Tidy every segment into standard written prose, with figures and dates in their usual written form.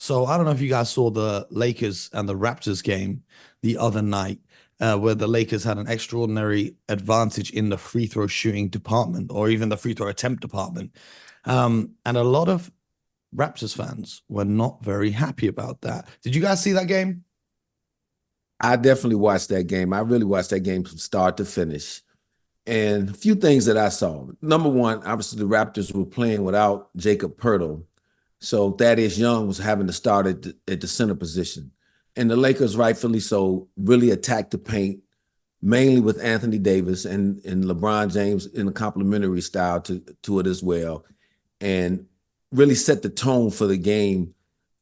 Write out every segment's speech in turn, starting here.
So I don't know if you guys saw the Lakers and the Raptors game the other night, where the Lakers had an extraordinary advantage in the free throw shooting department or even the free throw attempt department. And a lot of Raptors fans were not very happy about that. Did you guys see that game? I definitely watched that game. I really watched that game from start to finish. And a few things that I saw. Number one, obviously the Raptors were playing without Jacob Pirtle. So Thaddeus Young was having to start at the center position. And the Lakers, rightfully so, really attacked the paint, mainly with Anthony Davis and LeBron James in a complementary style to it as well. And really set the tone for the game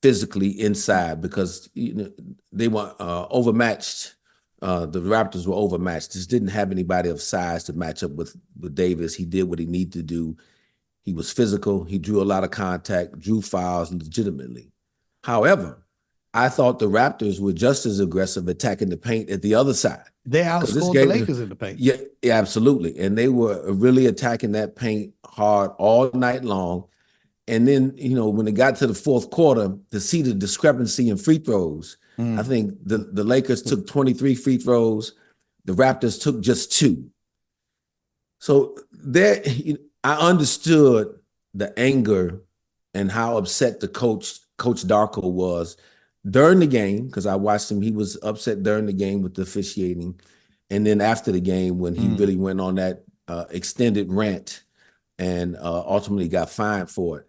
physically inside because they were overmatched. The Raptors were overmatched. Just didn't have anybody of size to match up with Davis. He did what he needed to do. He was physical. He drew a lot of contact, drew fouls legitimately. However, I thought the Raptors were just as aggressive attacking the paint at the other side. They Because this outscored the game, Lakers in the paint. yeah, yeah, absolutely. And they were really attacking that paint hard all night long. And then, when it got to the fourth quarter, to see the discrepancy in free throws, I think the Lakers took 23 free throws. The Raptors took just two. So there, I understood the anger and how upset the Coach Darko was during the game, because I watched him. He was upset during the game with the officiating. And then after the game, when he really went on that extended rant and ultimately got fined for it.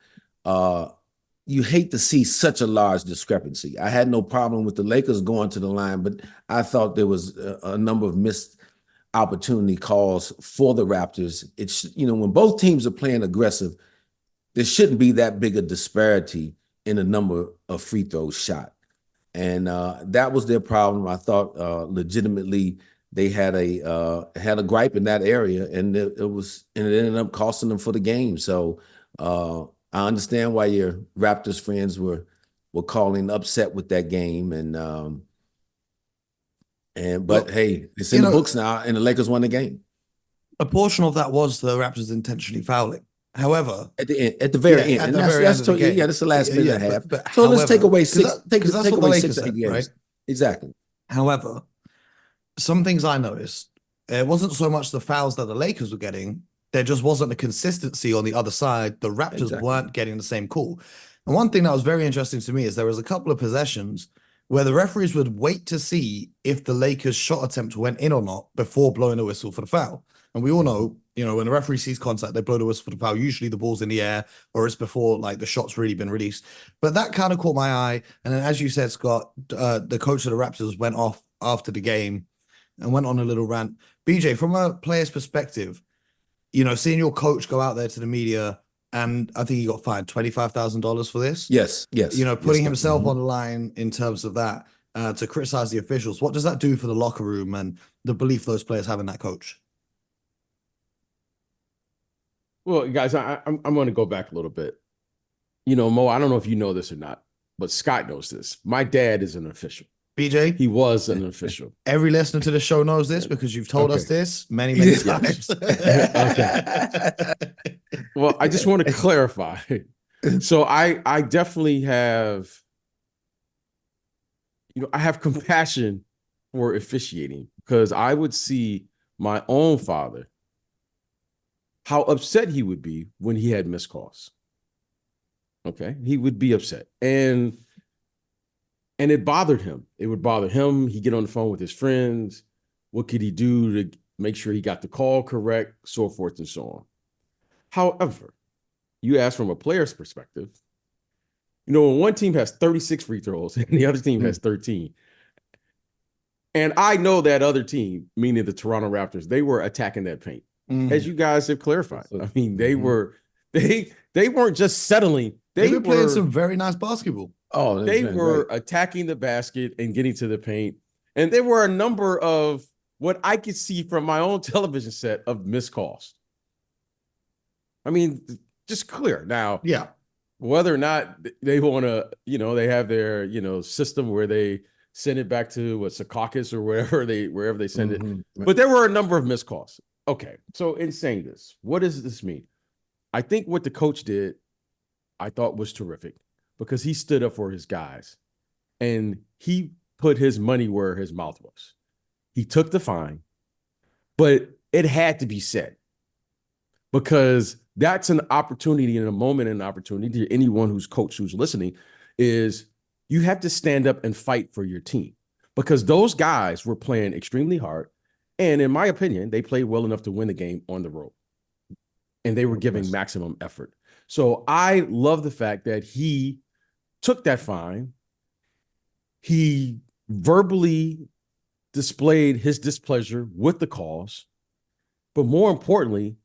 You hate to see such a large discrepancy. I had no problem with the Lakers going to the line, but I thought there was a number of missed opportunity calls for the Raptors. It's, when both teams are playing aggressive, there shouldn't be that big a disparity in the number of free throws shot. And that was their problem. I thought legitimately they had a gripe in that area, and it ended up costing them for the game. So I understand why your Raptors friends were calling upset with that game, but Well, hey, it's you in the know, books now, and the Lakers won the game a portion of that was the Raptors intentionally fouling. However, at the yeah, very end, at and the that's very end that's of the totally, yeah, game. that's the last minute Yeah, and a half. but So let's take however, away because six, take because that's take what the away Lakers six or said, eight right? games. Exactly. However, some things I noticed, it wasn't so much the fouls that the Lakers were getting. There just wasn't a consistency on the other side. The Raptors Exactly. weren't getting the same call. And one thing that was very interesting to me is there was a couple of possessions where the referees would wait to see if the Lakers' shot attempt went in or not before blowing a whistle for the foul. And we all know, when the referee sees contact, they blow the whistle for the foul. Usually the ball's in the air or it's before like the shot's really been released. But that kind of caught my eye. And then, as you said, Scott, the coach of the Raptors went off after the game and went on a little rant. BJ, from a player's perspective, seeing your coach go out there to the media, and I think he got fined $25,000 for this, Yes, yes, yes, putting Captain. himself on the line in terms of that, to criticize the officials. What does that do for the locker room and the belief those players have in that coach? Well, guys, I'm going to go back a little bit. Mo, I don't know if you know this or not, but Scott knows this. My dad is an official. BJ, He was an official. every listener to the show knows this because you've told us Okay. this many, many Yes. times. Okay. Well, I just want to clarify. So I definitely have, I have compassion for officiating because I would see my own father, how upset he would be when he had missed calls. Okay. He would be upset. And it bothered him. It would bother him. He'd get on the phone with his friends. What could he do to make sure he got the call correct, so forth and so on. However, you ask from a player's perspective, when one team has 36 free throws and the other team has 13, and I know that other team, meaning the Toronto Raptors, they were attacking that paint. As you guys have clarified. I mean, they weren't just settling. They've been playing some very nice basketball. Oh, they were attacking the basket and getting to the paint. And there were a number of what I could see from my own television set of missed calls. I mean, just clear. Now, yeah, whether or not they want to, they have their, system where they send it back to Secaucus or wherever they send it. But there were a number of missed calls. Okay. So in saying this, what does this mean? I think what the coach did, I thought was terrific. because he stood up for his guys and he put his money where his mouth was. He took the fine, but it had to be said because that's an opportunity and a moment and an opportunity to anyone who's coach who's listening is you have to stand up and fight for your team because those guys were playing extremely hard. And in my opinion, they played well enough to win the game on the road and they were giving maximum effort. So I love the fact that he took that fine. He verbally displayed his displeasure with the calls, but more importantly,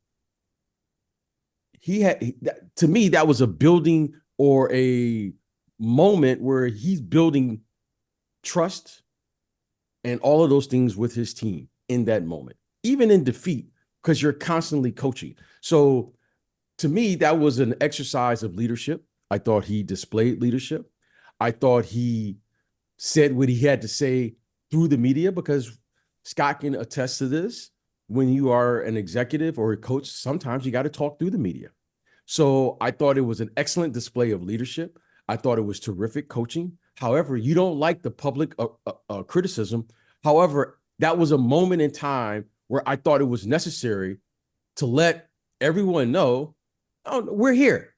to me, that was a building or a moment where he's building trust and all of those things with his team in that moment, even in defeat, because you're constantly coaching. So to me, that was an exercise of leadership. I thought he displayed leadership. I thought he said what he had to say through the media, because Scott can attest to this. When you are an executive or a coach, sometimes you got to talk through the media. So I thought it was an excellent display of leadership. I thought it was terrific coaching. However, you don't like the public criticism. However, that was a moment in time where I thought it was necessary to let everyone know, oh, we're here.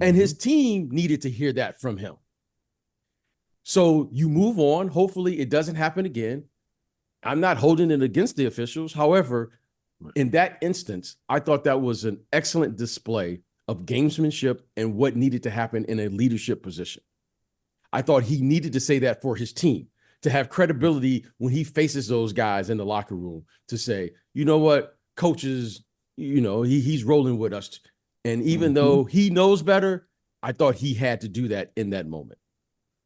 And his team needed to hear that from him. So you move on. Hopefully it doesn't happen again. I'm not holding it against the officials. However, in that instance, I thought that was an excellent display of gamesmanship and what needed to happen in a leadership position. I thought he needed to say that for his team, to have credibility when he faces those guys in the locker room, to say, you know what, coaches, he's rolling with us. And even though he knows better, I thought he had to do that in that moment.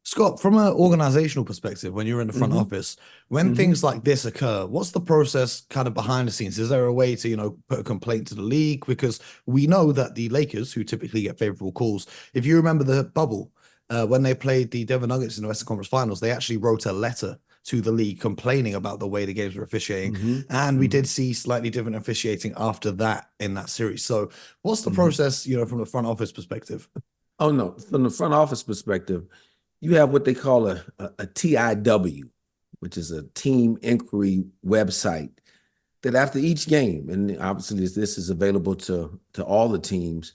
Scott, from an organizational perspective, when you're in the front office, when things like this occur, what's the process kind of behind the scenes? Is there a way to, put a complaint to the league? Because we know that the Lakers, who typically get favorable calls, if you remember the bubble, when they played the Denver Nuggets in the Western Conference Finals, they actually wrote a letter to the league complaining about the way the games were officiating. And we did see slightly different officiating after that in that series. So what's the process, from the front office perspective? Oh, no. From the front office perspective, you have what they call a TIW, which is a team inquiry website that after each game, and obviously this is available to all the teams,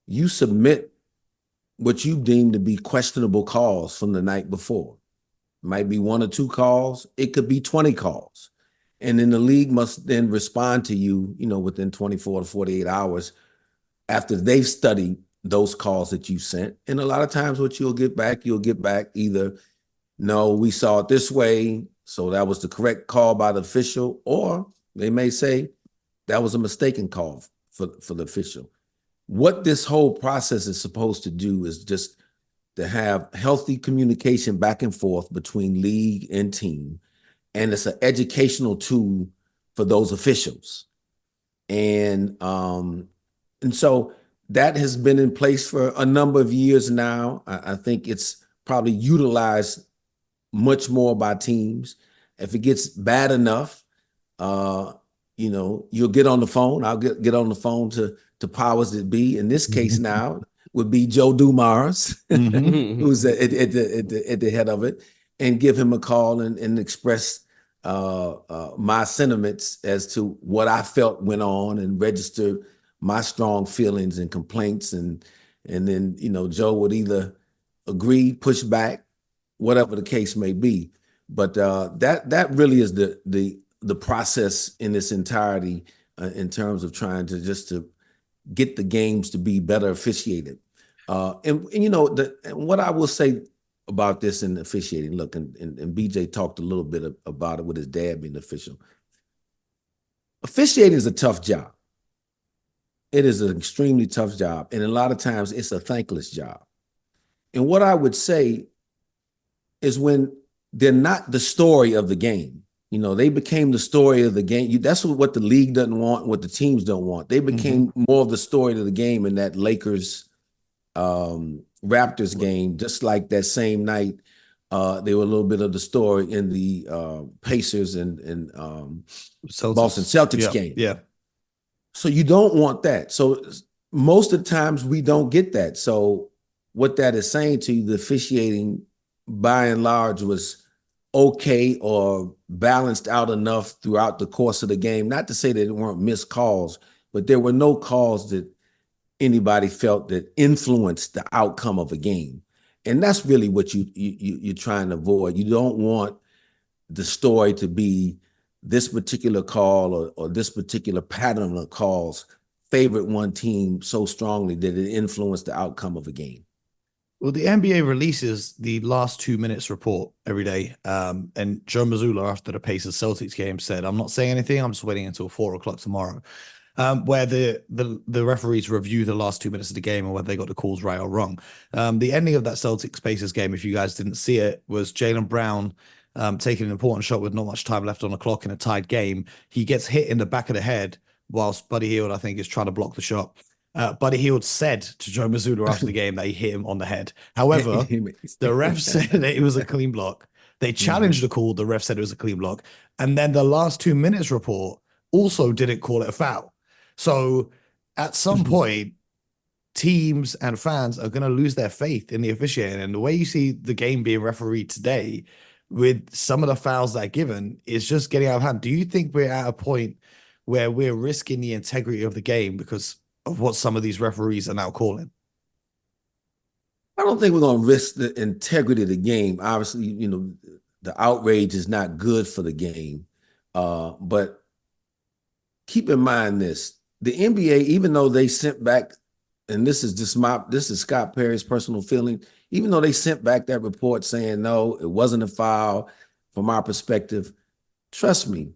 you submit what you deem to be questionable calls from the night before. It might be 1 or 2 calls. It could be 20 calls. And then the league must then respond to you, within 24 to 48 hours after they've studied those calls that you sent. And a lot of times what you'll get back either, no, we saw it this way, so that was the correct call by the official, or they may say that was a mistaken call for the official. What this whole process is supposed to do is just to have healthy communication back and forth between league and team. And it's an educational tool for those officials. And so that has been in place for a number of years now. I think it's probably utilized much more by teams. If it gets bad enough, you'll get on the phone. I'll get on the phone to powers that be. In this case now would be Joe Dumars, who's at the head of it, and give him a call and express my sentiments as to what I felt went on and register my strong feelings and complaints, and then Joe would either agree, push back, whatever the case may be. But that really is the process in its entirety in terms of trying to get the games to be better officiated. And what I will say about this in officiating, look, and BJ talked a little bit about it with his dad being official. Officiating is a tough job. It is an extremely tough job. And a lot of times it's a thankless job. And what I would say is when they're not the story of the game, they became the story of the game. That's what the league doesn't want, what the teams don't want. They became more of the story of the game in that Lakers Raptors game, just like that same night. They were a little bit of the story in the Pacers and Boston Celtics game. Yeah. So you don't want that. So most of the times we don't get that. So what that is saying to you, the officiating by and large was okay or balanced out enough throughout the course of the game. Not to say that there weren't missed calls, but there were no calls that anybody felt that influenced the outcome of a game. And that's really what you're trying to avoid. You don't want the story to be this particular call or this particular pattern of calls favored one team so strongly that it influenced the outcome of a game. Well, the NBA releases the last 2 minutes report every day. And Joe Mazzulla, after the Pacers Celtics game, said, "I'm not saying anything. I'm just waiting until 4 o'clock tomorrow." Where the referees review the last 2 minutes of the game and whether they got the calls right or wrong. The ending of that Celtics Pacers game, if you guys didn't see it, was Jaylen Brown taking an important shot with not much time left on the clock in a tied game. He gets hit in the back of the head whilst Buddy Hield, I think, is trying to block the shot. Buddy Hield said to Joe Mazzulla after the game that he hit him on the head. However, the ref said that it was a clean block. They challenged the call. The ref said it was a clean block. And then the last 2 minutes report also didn't call it a foul. So at some point, teams and fans are going to lose their faith in the officiating. And the way you see the game being refereed today with some of the fouls that are given is just getting out of hand. Do you think we're at a point where we're risking the integrity of the game because of what some of these referees are now calling? I don't think we're going to risk the integrity of the game. Obviously, the outrage is not good for the game. But keep in mind this, the NBA, even though they sent back, and this is Scott Perry's personal feeling, even though they sent back that report saying, no, it wasn't a foul from our perspective, trust me,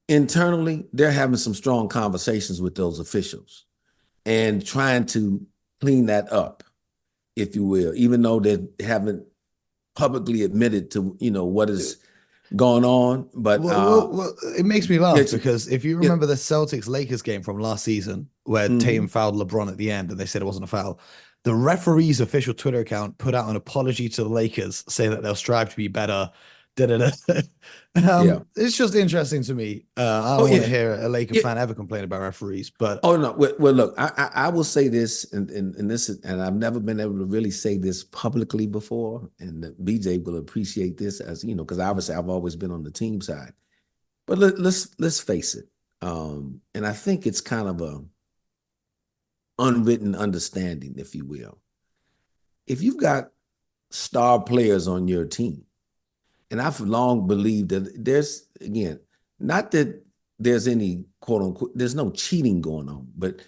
internally, they're having some strong conversations with those officials and trying to clean that up, if you will, even though they haven't publicly admitted to, what is going on. But well, it makes me laugh because if you remember the Celtics-Lakers game from last season where Tatum fouled LeBron at the end and they said it wasn't a foul, the referee's official Twitter account put out an apology to the Lakers saying that they'll strive to be better. It's just interesting to me. I don't want to hear a Laker fan ever complain about referees, but no. Well, look, I will say this, and this is, and I've never been able to really say this publicly before, and BJ will appreciate this, as because obviously I've always been on the team side. But let's face it, and I think it's kind of a unwritten understanding, if you will. If you've got star players on your team, and I've long believed that there's, again, not that there's any quote unquote, there's no cheating going on, but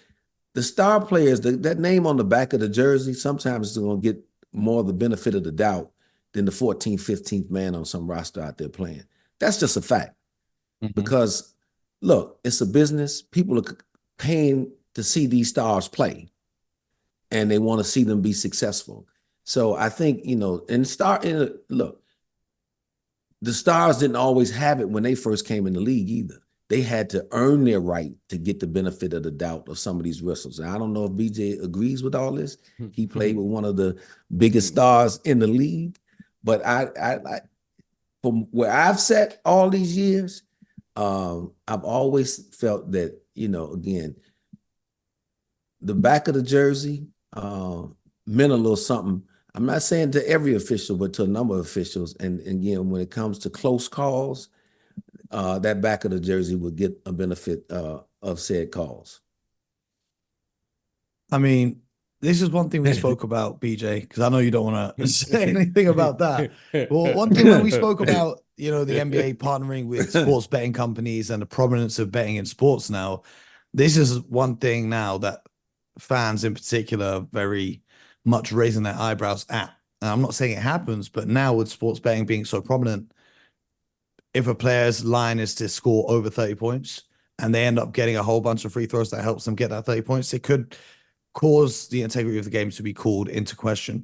the star players, that name on the back of the jersey, sometimes is going to get more of the benefit of the doubt than the 14th, 15th man on some roster out there playing. That's just a fact. Because, look, it's a business. People are paying to see these stars play, and they want to see them be successful. So I think, look, the stars didn't always have it when they first came in the league either. They had to earn their right to get the benefit of the doubt of some of these whistles. And I don't know if BJ agrees with all this. He played with one of the biggest stars in the league. But I from where I've sat all these years, I've always felt that, again, the back of the jersey meant a little something. I'm not saying to every official, but to a number of officials. And again, when it comes to close calls, that back of the jersey would get a benefit of said calls. I mean, this is one thing we spoke about, BJ, because I know you don't want to say anything about that. Well, one thing when we spoke about, the NBA partnering with sports betting companies and the prominence of betting in sports now, this is one thing now that fans in particular are very much raising their eyebrows at. And I'm not saying it happens, but now with sports betting being so prominent, if a player's line is to score over 30 points and they end up getting a whole bunch of free throws that helps them get that 30 points, it could cause the integrity of the game to be called into question.